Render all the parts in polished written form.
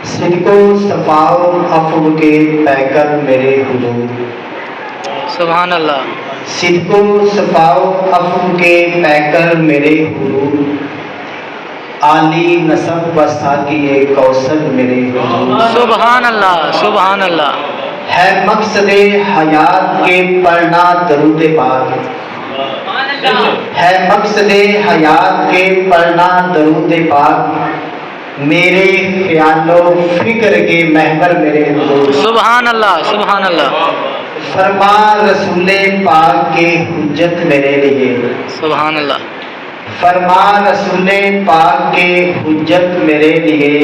صدق و صفا و عفو کے پیکر میرے حضور، سبحان اللہ، صدق و صفا و عفو کے پیکر میرے حضور، عالی نسب و ساقی کوثر میرے حضور، سبحان اللہ، سبحان اللہ، ہے مقصد حیات کے پڑھنا درود پاک، ہے مقصد حیات کے پڑھنا درود پاک، میرے خیال و فکر کے محور میرے حضور، سبحان اللہ، سبحان اللہ، فرما رسول پاک کے حجت میرے لیے، سبحان اللہ، فرما رسول پاک کے حجت میرے لیے،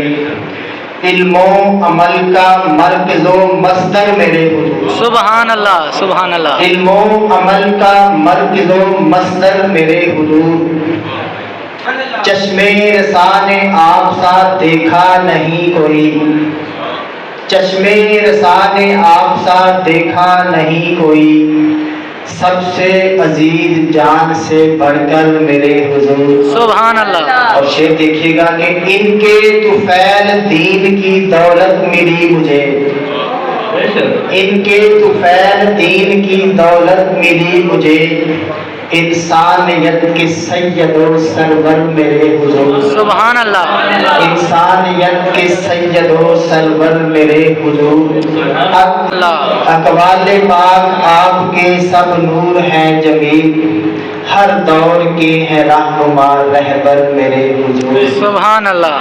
علم و عمل کا مرکز و مصدر میرے حضور، سبحان اللہ، سبحان اللہ، علم و عمل کا مرکز و مصدر میرے حضور، چشمے رسان آپ سا دیکھا نہیں کوئی، چشمے رسان آپ سا دیکھا نہیں کوئی، سب سے عزیز جان سے بڑھ کر میرے حضور، سبحان اللہ، اور شعر دیکھیے گا کہ ان کے طفیل دین کی دولت ملی مجھے، ان کے طفیل دین کی دولت ملی مجھے، انسانیت کے سید و سرور میرے حضور، سبحان اللہ، انسانیت کے سید و سرور میرے حضور، اللہ، اقوال پاک آپ کے سب نور ہیں جمیل، ہر دور کے ہیں رہنما رہبر میرے حضور، سبحان اللہ۔